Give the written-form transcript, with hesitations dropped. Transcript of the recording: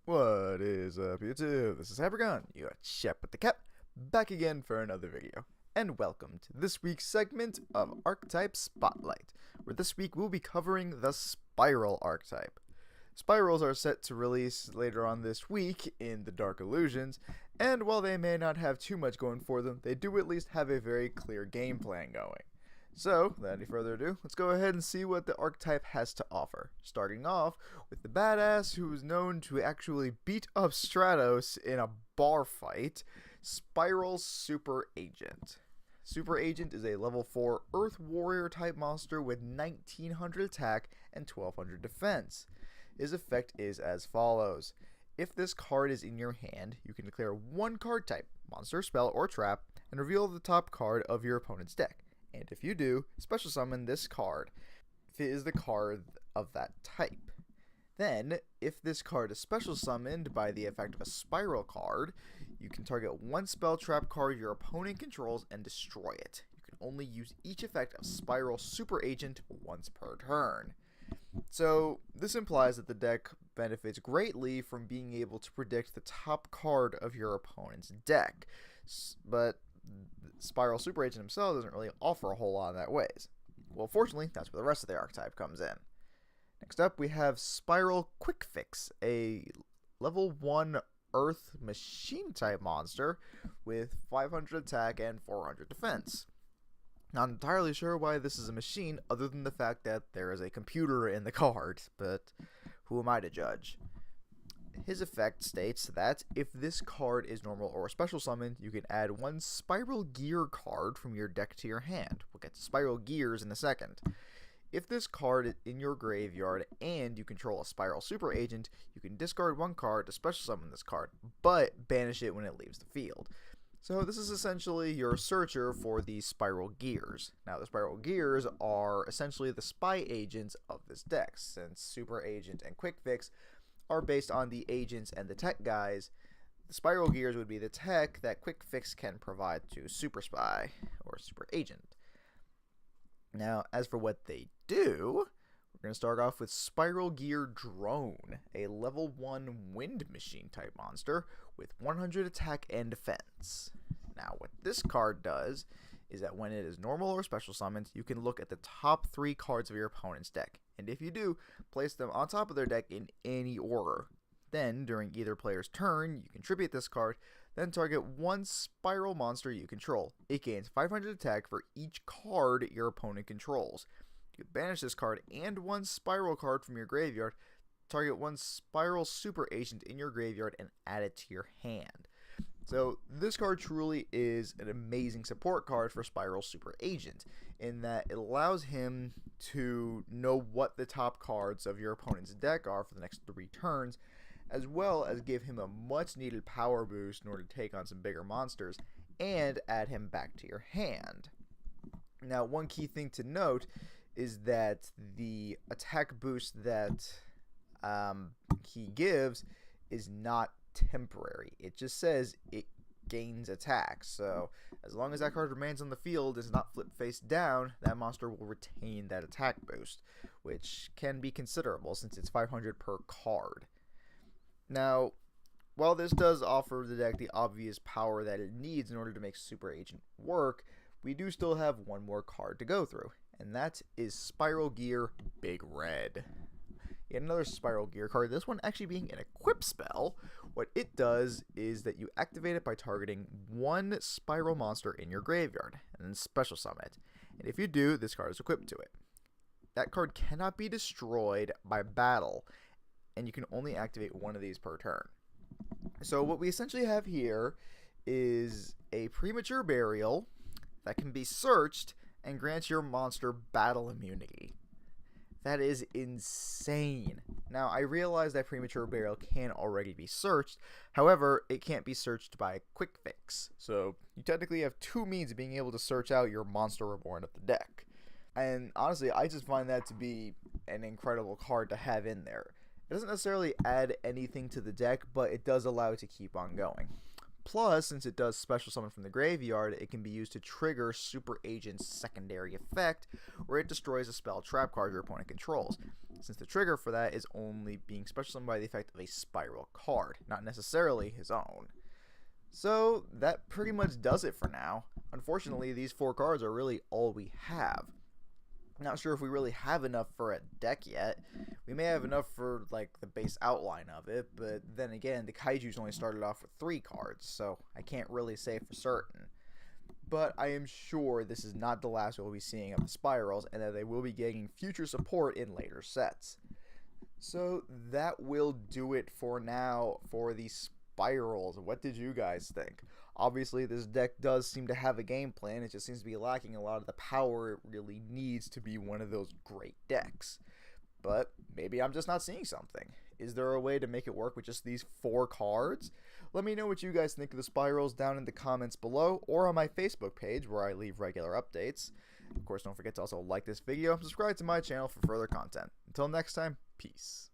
What is up, YouTube? This is Hypergon, your chap with the cap, back again for another video. And welcome to this week's segment of Archetype Spotlight, where this week we'll be covering the SPYRAL archetype. Spirals are set to release later on this week in the Dark Illusions, and while they may not have too much going for them, they do at least have a very clear game plan going. So, without any further ado, let's go ahead and see what the archetype has to offer. Starting off with the badass who is known to actually beat up Stratos in a bar fight, SPYRAL Super Agent. Super Agent is a level 4 Earth Warrior type monster with 1900 attack and 1200 defense. His effect is as follows. If this card is in your hand, you can declare one card type, monster, spell, or trap, and reveal the top card of your opponent's deck. And if you do, special summon this card if it is the card of that type. Then, if this card is special summoned by the effect of a spiral card, you can target one spell trap card your opponent controls and destroy it. You can only use each effect of SPYRAL Super Agent once per turn. So, this implies that the deck benefits greatly from being able to predict the top card of your opponent's deck. But SPYRAL Super Agent himself doesn't really offer a whole lot in that ways. Well, fortunately, that's where the rest of the archetype comes in. Next up, we have SPYRAL Quick Fix, a level 1 Earth Machine type monster with 500 attack and 400 defense. Not entirely sure why this is a machine, other than the fact that there is a computer in the card, but who am I to judge? His effect states that if this card is normal or special summoned, you can add one Spiral Gear card from your deck to your hand. We'll get to Spiral Gears in a second. If this card is in your graveyard and you control a SPYRAL Super Agent, you can discard one card to special summon this card, but banish it when it leaves the field. So this is essentially your searcher for the Spiral Gears. Now the Spiral Gears are essentially the spy agents of this deck, since Super Agent and Quick Fix are based on the agents and the tech guys. The Spiral Gears would be the tech that Quick Fix can provide to Super Spy or Super Agent. Now, as for what they do, we're going to start off with Spiral Gear Drone, a level 1 wind machine type monster with 100 attack and defense. Now, what this card does is that when it is normal or special summoned, you can look at the top 3 cards of your opponent's deck, and if you do, place them on top of their deck in any order. Then, during either player's turn, you contribute this card, then target one spiral monster you control. It gains 500 attack for each card your opponent controls. You can banish this card and one spiral card from your graveyard, target one SPYRAL Super Agent in your graveyard, and add it to your hand. So this card truly is an amazing support card for SPYRAL Super Agent, in that it allows him to know what the top cards of your opponent's deck are for the next 3 turns, as well as give him a much needed power boost in order to take on some bigger monsters, and add him back to your hand. Now, one key thing to note is that the attack boost that he gives is not temporary. It just says it gains attack, so as long as that card remains on the field and is not flipped face down, that monster will retain that attack boost, which can be considerable since it's 500 per card. Now, while this does offer the deck the obvious power that it needs in order to make Super Agent work, we do still have one more card to go through, and that is Spiral Gear Big Red. Yet another Spiral Gear card, this one actually being an equip spell. What it does is that you activate it by targeting one spiral monster in your graveyard, and then special summon it. And if you do, this card is equipped to it. That card cannot be destroyed by battle, and you can only activate one of these per turn. So what we essentially have here is a premature burial that can be searched and grants your monster battle immunity. That is insane. Now, I realize that premature burial can already be searched. However, it can't be searched by Quick Fix. So, you technically have 2 means of being able to search out your monster reborn of the deck. And honestly, I just find that to be an incredible card to have in there. It doesn't necessarily add anything to the deck, but it does allow it to keep on going. Plus, since it does special summon from the graveyard, it can be used to trigger Super Agent's secondary effect, where it destroys a spell trap card your opponent controls. since the trigger for that is only being special summoned by the effect of a spiral card, not necessarily his own. So that pretty much does it for now. Unfortunately, these 4 cards are really all we have. Not sure if we really have enough for a deck yet. We may have enough for like the base outline of it, but then again, the Kaiju's only started off with 3 cards, so I can't really say for certain. But I am sure this is not the last we'll be seeing of the Spirals, and that they will be getting future support in later sets. So that will do it for now for the Spirals. What did you guys think? Obviously, this deck does seem to have a game plan. It just seems to be lacking a lot of the power it really needs to be one of those great decks. But maybe I'm just not seeing something. Is there a way to make it work with just these 4 cards? Let me know what you guys think of the Spirals down in the comments below, or on my Facebook page where I leave regular updates. Of course, don't forget to also like this video and subscribe to my channel for further content. Until next time, peace.